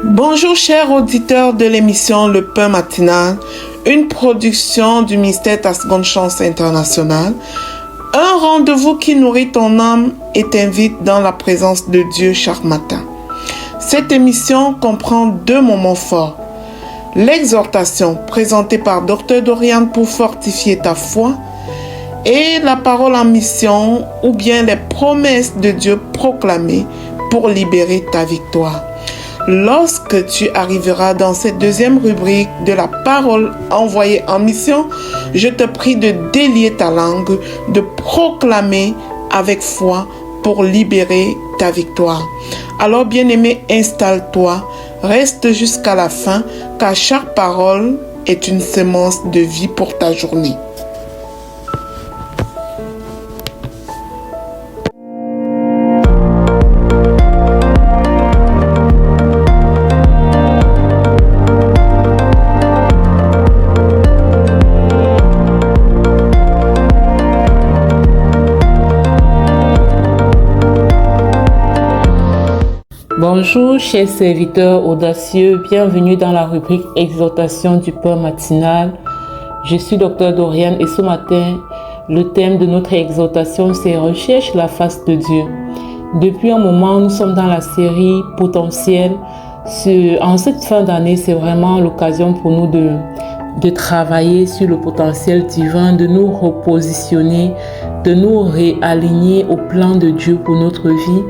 Bonjour chers auditeurs de l'émission Le Pain Matinal, une production du ministère Ta Seconde Chance International, un rendez-vous qui nourrit ton âme et t'invite dans la présence de Dieu chaque matin. Cette émission comprend 2 moments forts. L'exhortation présentée par Dr Dorian pour fortifier ta foi et la parole en mission ou bien les promesses de Dieu proclamées pour libérer ta victoire. Lorsque tu arriveras dans cette 2e rubrique de la parole envoyée en mission, je te prie de délier ta langue, de proclamer avec foi pour libérer ta victoire. Alors bien-aimé, installe-toi, reste jusqu'à la fin, car chaque parole est une semence de vie pour ta journée. Bonjour chers serviteurs audacieux, bienvenue dans la rubrique Exhortation du pain matinal. Je suis Dr Dorian et ce matin, le thème de notre exhortation c'est Recherche la face de Dieu. Depuis un moment, nous sommes dans la série Potentiel. En cette fin d'année, c'est vraiment l'occasion pour nous de travailler sur le potentiel divin, de nous repositionner, de nous réaligner au plan de Dieu pour notre vie.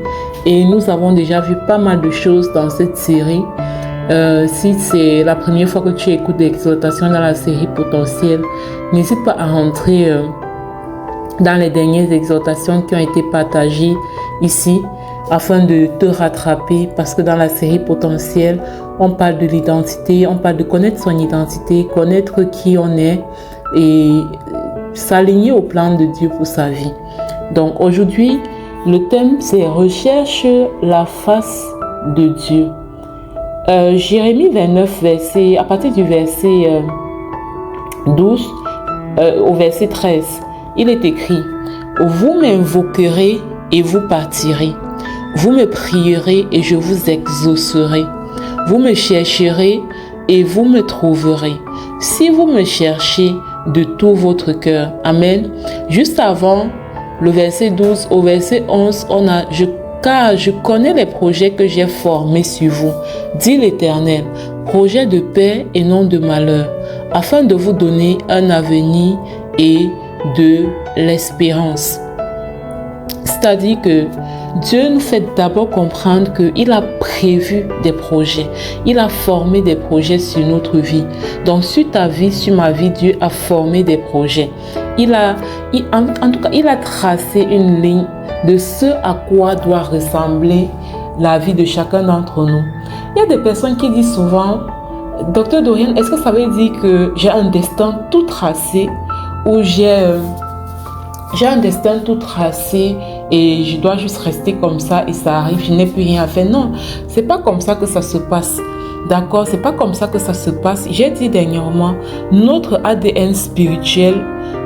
Et nous avons déjà vu pas mal de choses dans cette série. Si c'est la première fois que tu écoutes l'exhortation dans la série Potentiel, n'hésite pas à rentrer dans les dernières exhortations qui ont été partagées ici afin de te rattraper, parce que dans la série Potentiel, on parle de l'identité, on parle de connaître son identité, connaître qui on est et s'aligner au plan de Dieu pour sa vie. Donc aujourd'hui, le thème c'est Recherche la face de Dieu. Jérémie 29, à partir du verset 12 au verset 13, il est écrit: Vous m'invoquerez et vous partirez. Vous me prierez et je vous exaucerai. Vous me chercherez et vous me trouverez. Si vous me cherchez de tout votre cœur. Amen. Juste avant le verset 12 au verset 11, on a car je connais les projets que j'ai formés sur vous, dit l'Éternel, projets de paix et non de malheur, afin de vous donner un avenir et de l'espérance. C'est-à-dire que Dieu nous fait d'abord comprendre qu'il a prévu des projets. Il a formé des projets sur notre vie. Donc sur ta vie, sur ma vie, Dieu a formé des projets. En tout cas, il a tracé une ligne de ce à quoi doit ressembler la vie de chacun d'entre nous. Il y a des personnes qui disent souvent: Docteur Dorian, est-ce que ça veut dire que j'ai un destin tout tracé ou j'ai un destin tout tracé et je dois juste rester comme ça et ça arrive, je n'ai plus rien à faire? Non, c'est pas comme ça que ça se passe. D'accord, c'est pas comme ça que ça se passe. J'ai dit dernièrement, notre ADN spirituel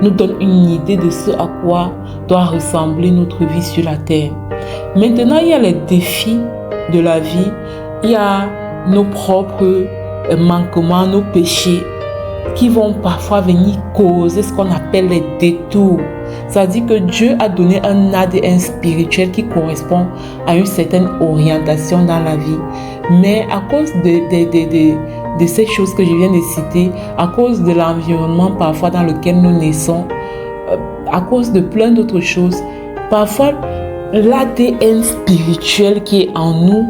nous donne une idée de ce à quoi doit ressembler notre vie sur la terre. Maintenant, il y a les défis de la vie, il y a nos propres manquements, nos péchés qui vont parfois venir causer ce qu'on appelle les détours. C'est-à-dire que Dieu a donné un ADN spirituel qui correspond à une certaine orientation dans la vie. Mais à cause de ces choses que je viens de citer, à cause de l'environnement parfois dans lequel nous naissons, à cause de plein d'autres choses, parfois l'ADN spirituel qui est en nous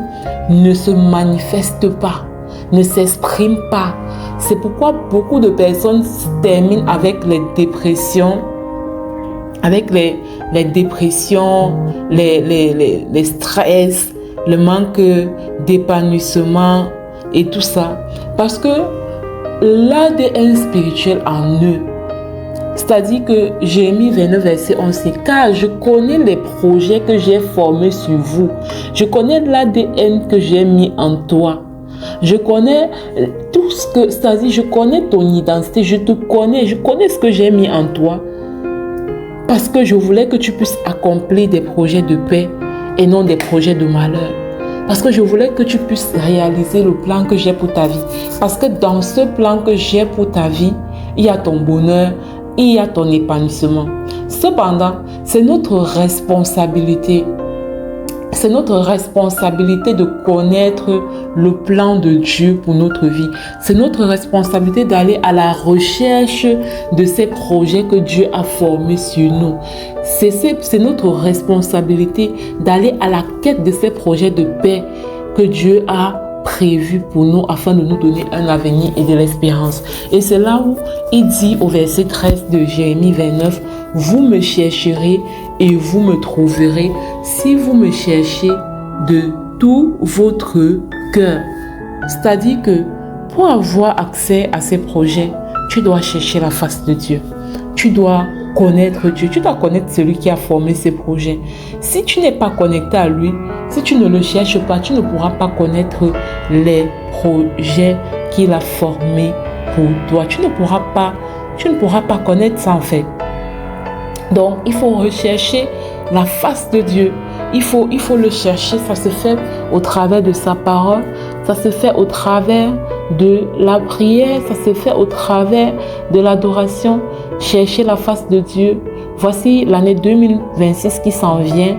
ne se manifeste pas, ne s'exprime pas. C'est pourquoi beaucoup de personnes se terminent avec les dépressions, les stress, le manque d'épanouissement et tout ça. Parce que l'ADN spirituel en eux, c'est-à-dire que Jérémie 29, verset 11, c'est: Car je connais les projets que j'ai formés sur vous. Je connais l'ADN que j'ai mis en toi. Je connais tout ce que, c'est-à-dire je connais ton identité, je te connais, je connais ce que j'ai mis en toi. Parce que je voulais que tu puisses accomplir des projets de paix et non des projets de malheur. Parce que je voulais que tu puisses réaliser le plan que j'ai pour ta vie. Parce que dans ce plan que j'ai pour ta vie, il y a ton bonheur, il y a ton épanouissement. Cependant, c'est notre responsabilité. C'est notre responsabilité de connaître le plan de Dieu pour notre vie. C'est notre responsabilité d'aller à la recherche de ces projets que Dieu a formés sur nous. C'est notre responsabilité d'aller à la quête de ces projets de paix que Dieu a prévus pour nous afin de nous donner un avenir et de l'espérance. Et c'est là où il dit au verset 13 de Jérémie 29, « Vous me chercherez et vous me trouverez si vous me cherchez de tout votre cœur. » C'est-à-dire que pour avoir accès à ces projets, tu dois chercher la face de Dieu. Tu dois connaître Dieu. Tu dois connaître celui qui a formé ces projets. Si tu n'es pas connecté à lui, si tu ne le cherches pas, tu ne pourras pas connaître les projets qu'il a formés pour toi. Tu ne pourras pas connaître ça en fait. Donc, il faut rechercher la face de Dieu. Il faut le chercher. Ça se fait au travers de sa parole. Ça se fait au travers de la prière. Ça se fait au travers de l'adoration. Chercher la face de Dieu. Voici l'année 2026 qui s'en vient.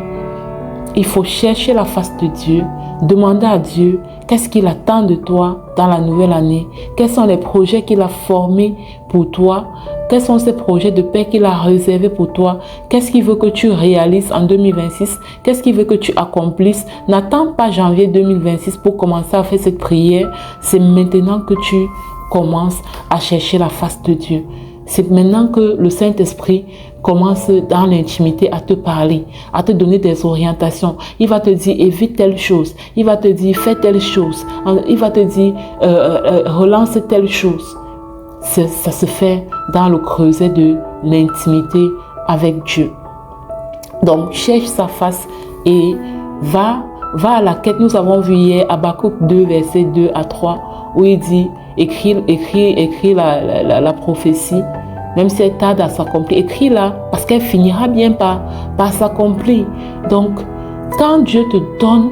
Il faut chercher la face de Dieu. Demander à Dieu qu'est-ce qu'il attend de toi dans la nouvelle année. Quels sont les projets qu'il a formés pour toi. Quels sont ces projets de paix qu'il a réservés pour toi? Qu'est-ce qu'il veut que tu réalises en 2026? Qu'est-ce qu'il veut que tu accomplisses? N'attends pas janvier 2026 pour commencer à faire cette prière. C'est maintenant que tu commences à chercher la face de Dieu. C'est maintenant que le Saint-Esprit commence dans l'intimité à te parler, à te donner des orientations. Il va te dire évite telle chose. Il va te dire fais telle chose. Il va te dire relance telle chose. Ça se fait dans le creuset de l'intimité avec Dieu. Donc, cherche sa face et va à la quête. Nous avons vu hier Habakkuk 2, versets 2 à 3, où il dit, écris la prophétie, même si elle tarde à s'accomplir. Écris-la parce qu'elle finira bien par s'accomplir. Donc, quand Dieu te donne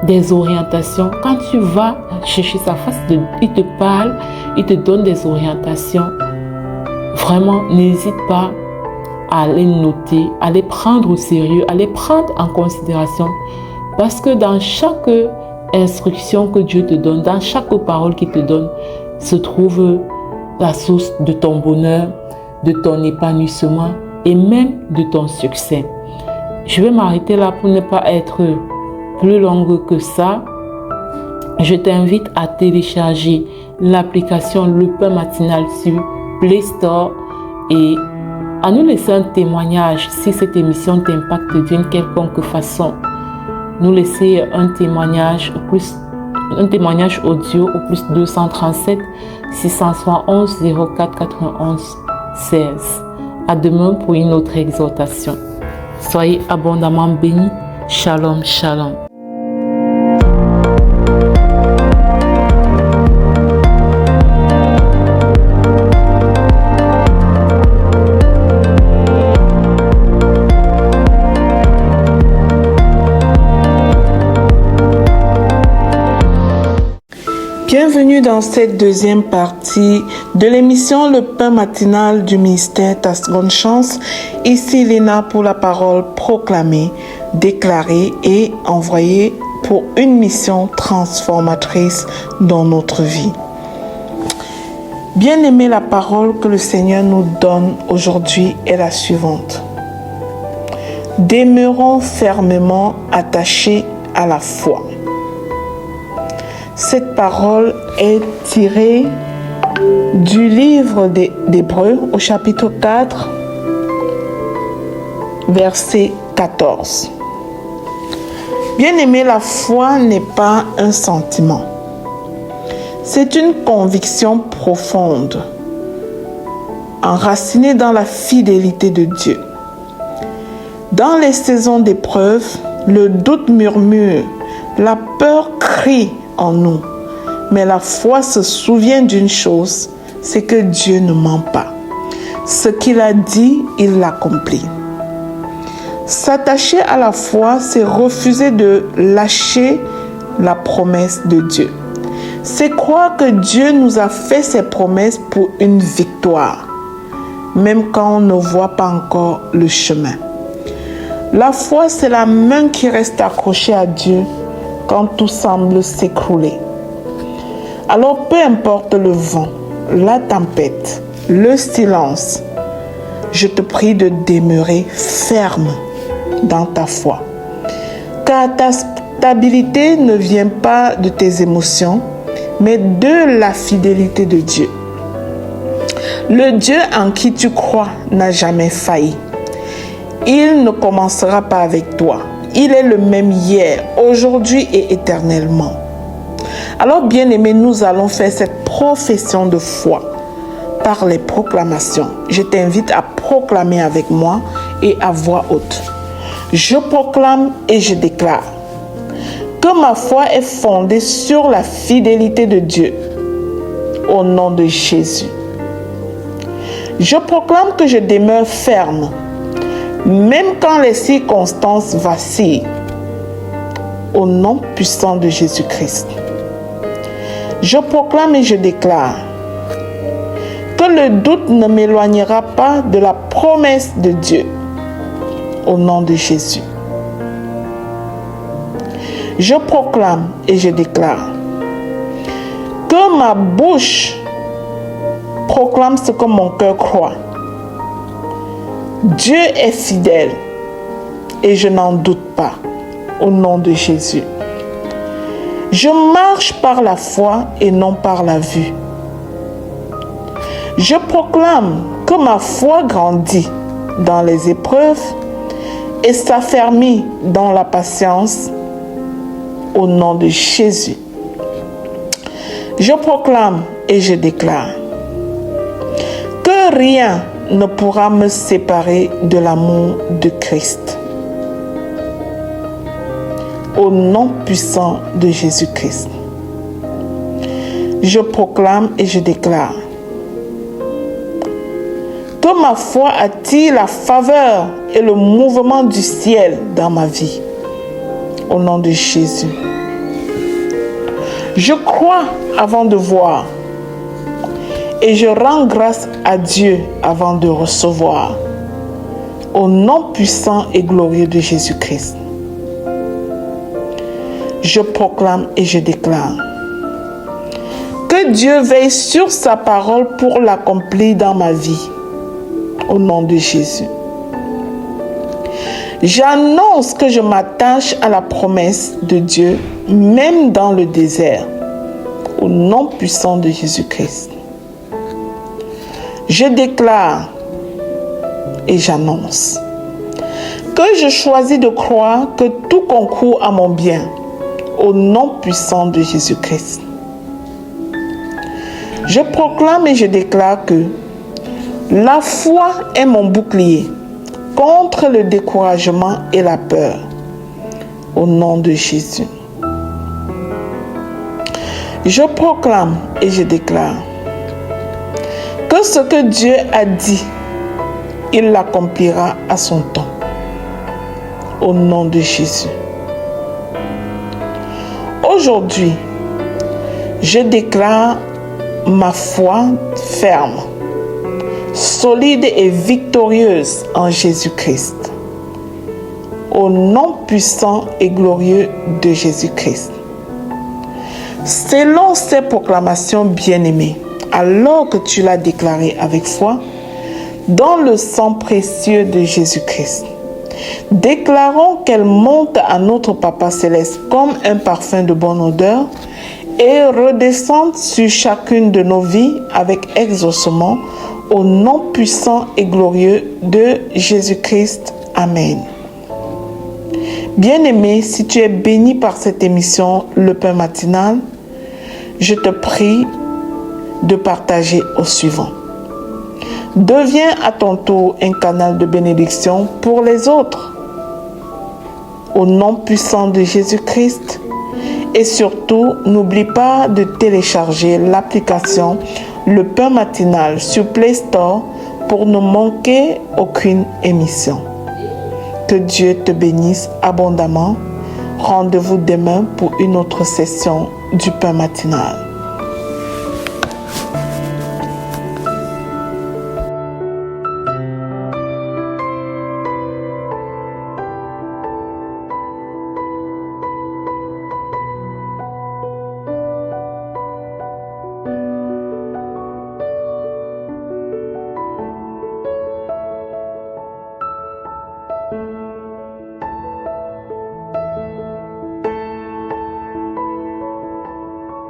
des orientations, quand tu vas chercher sa face, il te parle, il te donne des orientations. Vraiment, n'hésite pas à les noter, à les prendre au sérieux, à les prendre en considération. Parce que dans chaque instruction que Dieu te donne, dans chaque parole qu'il te donne, se trouve la source de ton bonheur, de ton épanouissement et même de ton succès. Je vais m'arrêter là pour ne pas être plus longue que ça. Je t'invite à télécharger l'application Le Pain Matinal sur Play Store et à nous laisser un témoignage si cette émission t'impacte d'une quelconque façon. Nous laisser un témoignage audio au plus 237 671 04 91 16. À demain pour une autre exhortation. Soyez abondamment bénis. Shalom, shalom. Bienvenue dans cette deuxième partie de l'émission Le Pain Matinal du ministère Ta Seconde Chance. Ici Léna pour la parole proclamée, déclarée et envoyée pour une mission transformatrice dans notre vie. Bien-aimé, la parole que le Seigneur nous donne aujourd'hui est la suivante. Demeurons fermement attachés à la foi. Cette parole est tirée du livre d'Hébreux au chapitre 4, verset 14. Bien-aimé, la foi n'est pas un sentiment. C'est une conviction profonde, enracinée dans la fidélité de Dieu. Dans les saisons d'épreuve, le doute murmure, la peur crie en nous. Mais la foi se souvient d'une chose, c'est que Dieu ne ment pas. Ce qu'il a dit, il l'accomplit. S'attacher à la foi, c'est refuser de lâcher la promesse de Dieu. C'est croire que Dieu nous a fait ses promesses pour une victoire, même quand on ne voit pas encore le chemin. La foi, c'est la main qui reste accrochée à Dieu quand tout semble s'écrouler. Alors, peu importe le vent, la tempête, le silence, je te prie de demeurer ferme dans ta foi. Car ta stabilité ne vient pas de tes émotions, mais de la fidélité de Dieu. Le Dieu en qui tu crois n'a jamais failli. Il ne commencera pas avec toi. Il est le même hier, aujourd'hui et éternellement. Alors, bien-aimés, nous allons faire cette profession de foi par les proclamations. Je t'invite à proclamer avec moi et à voix haute. Je proclame et je déclare que ma foi est fondée sur la fidélité de Dieu. Au nom de Jésus. Je proclame que je demeure ferme, même quand les circonstances vacillent. Au nom puissant de Jésus-Christ. Je proclame et je déclare que le doute ne m'éloignera pas de la promesse de Dieu. Au nom de Jésus. Je proclame et je déclare que ma bouche proclame ce que mon cœur croit. Dieu est fidèle et je n'en doute pas. Au nom de Jésus. Je marche par la foi et non par la vue. Je proclame que ma foi grandit dans les épreuves et s'affermit dans la patience. Au nom de Jésus. Je proclame et je déclare que rien ne pourra me séparer de l'amour de Christ. Au nom puissant de Jésus-Christ. Je proclame et je déclare que ma foi attire la faveur et le mouvement du ciel dans ma vie. Au nom de Jésus. Je crois avant de voir et je rends grâce à Dieu avant de recevoir. Au nom puissant et glorieux de Jésus-Christ. Je proclame et je déclare que Dieu veille sur sa parole pour l'accomplir dans ma vie. Au nom de Jésus. J'annonce que je m'attache à la promesse de Dieu, même dans le désert. Au nom puissant de Jésus-Christ. Je déclare et j'annonce que je choisis de croire que tout concourt à mon bien. Au nom puissant de Jésus-Christ. Je proclame et je déclare que la foi est mon bouclier contre le découragement et la peur. Au nom de Jésus. Je proclame et je déclare que ce que Dieu a dit, il l'accomplira à son temps. Au nom de Jésus. Aujourd'hui, je déclare ma foi ferme, solide et victorieuse en Jésus-Christ. Au nom puissant et glorieux de Jésus-Christ. Selon ces proclamations bien-aimées, alors que tu l'as déclaré avec foi, dans le sang précieux de Jésus-Christ, déclarons qu'elle monte à notre Papa Céleste comme un parfum de bonne odeur et redescende sur chacune de nos vies avec exaucement au nom puissant et glorieux de Jésus-Christ. Amen. Bien-aimé, si tu es béni par cette émission Le Pain Matinal, je te prie de partager au suivant. Deviens à ton tour un canal de bénédiction pour les autres. Au nom puissant de Jésus-Christ. Et surtout, n'oublie pas de télécharger l'application Le Pain Matinal sur Play Store pour ne manquer aucune émission. Que Dieu te bénisse abondamment. Rendez-vous demain pour une autre session du pain matinal.